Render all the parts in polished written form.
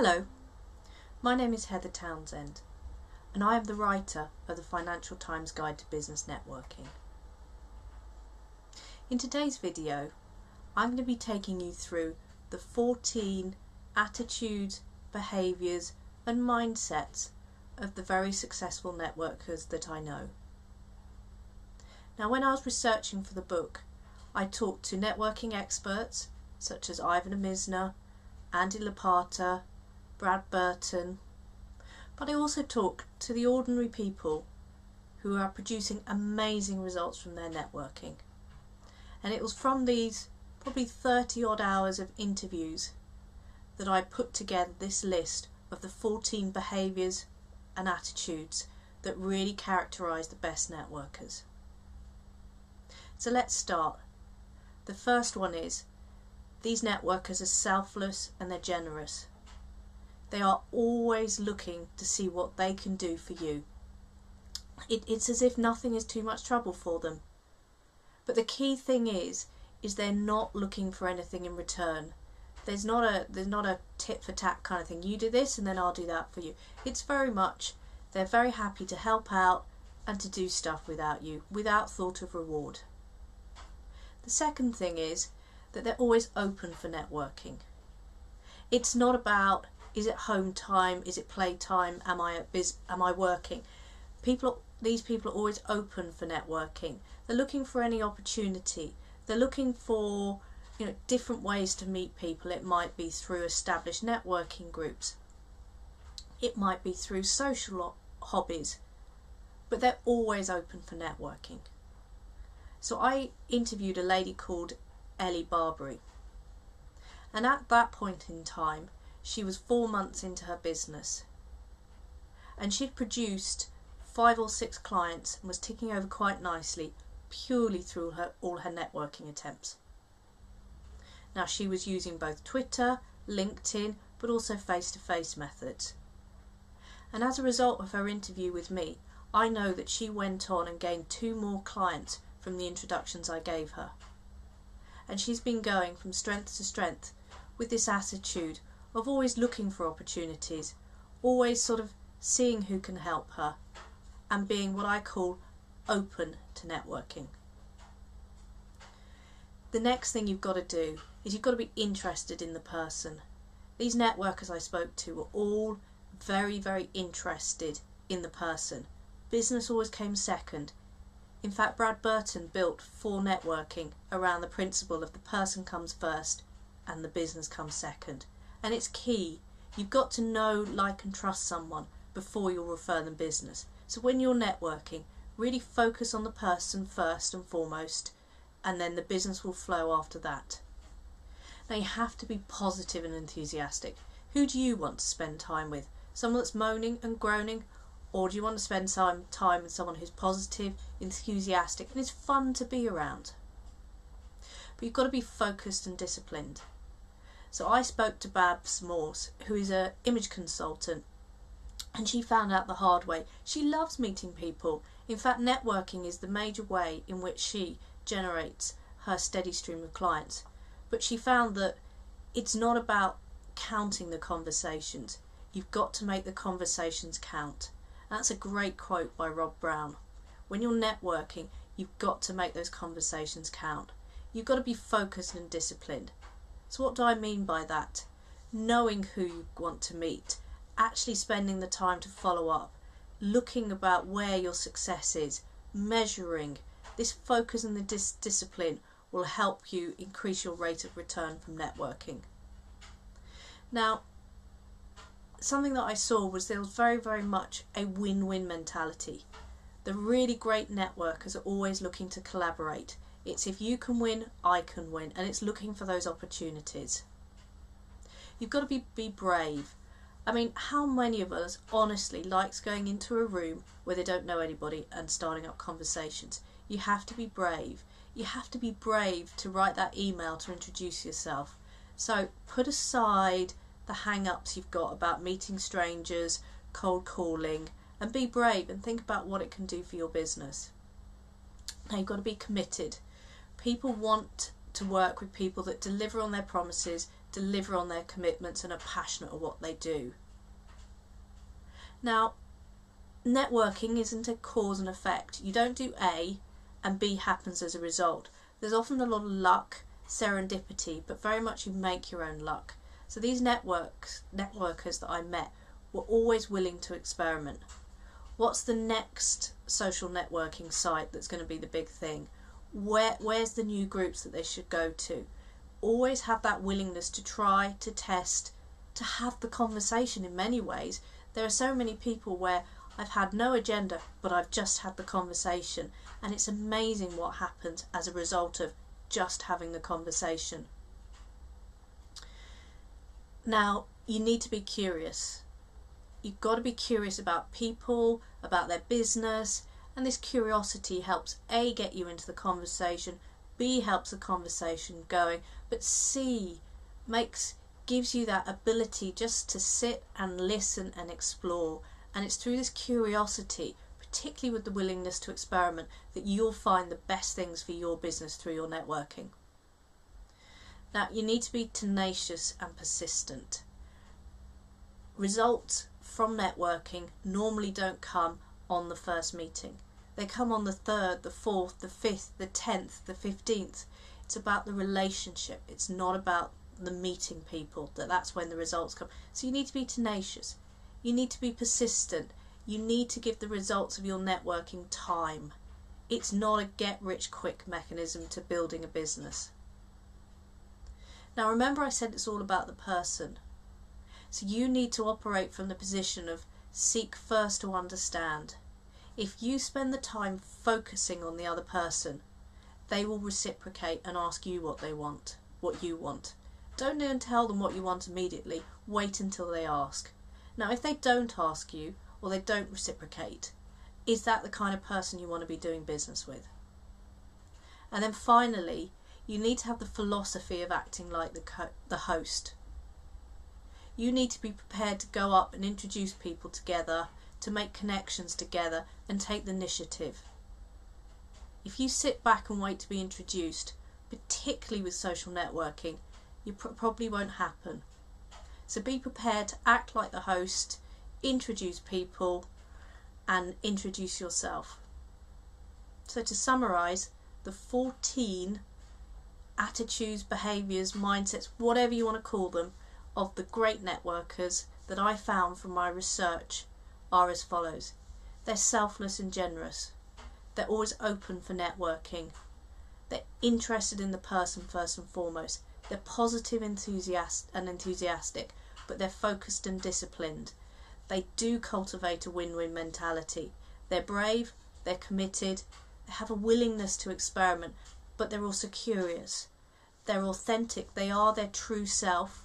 Hello, my name is Heather Townsend and I am the writer of the Financial Times Guide to Business Networking. In today's video, I'm going to be taking you through the 14 attitudes, behaviours and mindsets of the very successful networkers that I know. Now, when I was researching for the book, I talked to networking experts such as Ivan Misner, Lopata, Brad Burton, but I also talked to the ordinary people who are producing amazing results from their networking. And it was from these probably 30 odd hours of interviews that I put together this list of the 14 behaviours and attitudes that really characterise the best networkers. So let's start. The first one is, these networkers are selfless and they're generous. They are always looking to see what they can do for you. It's as if nothing is too much trouble for them. But the key thing is they're not looking for anything in return. There's not a tit for tat kind of thing. You do this and then I'll do that for you. It's very much, they're very happy to help out and to do stuff without you, without thought of reward. The second thing is that they're always open for networking. It's not about, is it home time, is it play time, am I working? These people are always open for networking. They're looking for any opportunity. They're looking for different ways to meet people. It might be through established networking groups. It might be through social hobbies. But they're always open for networking. So I interviewed a lady called Ellie Barbary. And at that point in time, she was 4 months into her business. And she'd produced 5 or 6 clients and was ticking over quite nicely purely through all her networking attempts. Now, she was using both Twitter, LinkedIn, but also face-to-face methods. And as a result of her interview with me, I know that she went on and gained 2 more clients from the introductions I gave her. And she's been going from strength to strength with this attitude of always looking for opportunities, always sort of seeing who can help her, and being what I call open to networking. The next thing you've got to do is you've got to be interested in the person. These networkers I spoke to were all very, very interested in the person. Business always came second. In fact, Brad Burton built for networking around the principle of the person comes first and the business comes second. And it's key. You've got to know, like and trust someone before you'll refer them business. So when you're networking, really focus on the person first and foremost, and then the business will flow after that. Now, you have to be positive and enthusiastic. Who do you want to spend time with? Someone that's moaning and groaning? Or do you want to spend some time with someone who's positive, enthusiastic, and is fun to be around? But you've got to be focused and disciplined. So I spoke to Babs Morse, who is an image consultant, and she found out the hard way. She loves meeting people. In fact, networking is the major way in which she generates her steady stream of clients. But she found that it's not about counting the conversations. You've got to make the conversations count. And that's a great quote by Rob Brown. When you're networking, you've got to make those conversations count. You've got to be focused and disciplined. So what do I mean by that? Knowing who you want to meet, actually spending the time to follow up, looking about where your success is, measuring. This focus and the discipline will help you increase your rate of return from networking. Now, something that I saw was there was very, very much a win-win mentality. The really great networkers are always looking to collaborate. It's if you can win, I can win, and it's looking for those opportunities. You've got to be brave. I mean, how many of us honestly likes going into a room where they don't know anybody and starting up conversations? You have to be brave. You have to be brave to write that email to introduce yourself. So put aside the hang-ups you've got about meeting strangers, cold calling, and be brave and think about what it can do for your business. Now, you've got to be committed. People want to work with people that deliver on their promises, deliver on their commitments, and are passionate at what they do. Now, networking isn't a cause and effect. You don't do A and B happens as a result. There's often a lot of luck, serendipity, but very much you make your own luck. So these networkers that I met were always willing to experiment. What's the next social networking site that's going to be the big thing? Where's the new groups that they should go to? Always have that willingness to try, to test, to have the conversation in many ways. There are so many people where I've had no agenda, but I've just had the conversation, and it's amazing what happens as a result of just having the conversation. Now, you need to be curious. You've got to be curious about people, about their business, and this curiosity helps A, get you into the conversation, B, helps the conversation going, but C, gives you that ability just to sit and listen and explore. And it's through this curiosity, particularly with the willingness to experiment, that you'll find the best things for your business through your networking. Now, you need to be tenacious and persistent. Results from networking normally don't come on the first meeting. They come on the 3rd, the 4th, the 5th, the 10th, the 15th. It's about the relationship. It's not about the meeting people. That's when the results come. So you need to be tenacious. You need to be persistent. You need to give the results of your networking time. It's not a get-rich-quick mechanism to building a business. Now remember I said it's all about the person. So you need to operate from the position of seek first to understand. If you spend the time focusing on the other person, they will reciprocate and ask you what you want. Don't then tell them what you want immediately. Wait until they ask. Now, if they don't ask you or they don't reciprocate, is that the kind of person you want to be doing business with? And then finally, you need to have the philosophy of acting like the host. You need to be prepared to go up and introduce people together, to make connections together and take the initiative. If you sit back and wait to be introduced, particularly with social networking, it probably won't happen. So be prepared to act like the host, introduce people and introduce yourself. So to summarise, the 14 attitudes, behaviours, mindsets, whatever you want to call them, of the great networkers that I found from my research are as follows. They're selfless and generous. They're always open for networking. They're interested in the person first and foremost. They're positive and enthusiastic, but they're focused and disciplined. They do cultivate a win-win mentality. They're brave, they're committed, they have a willingness to experiment, but they're also curious. They're authentic, they are their true self.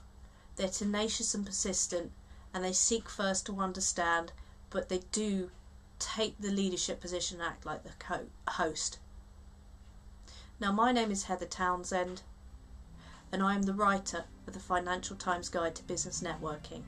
They're tenacious and persistent, and they seek first to understand, but they do take the leadership position and act like the host. Now, my name is Heather Townsend, and I am the writer of the Financial Times Guide to Business Networking.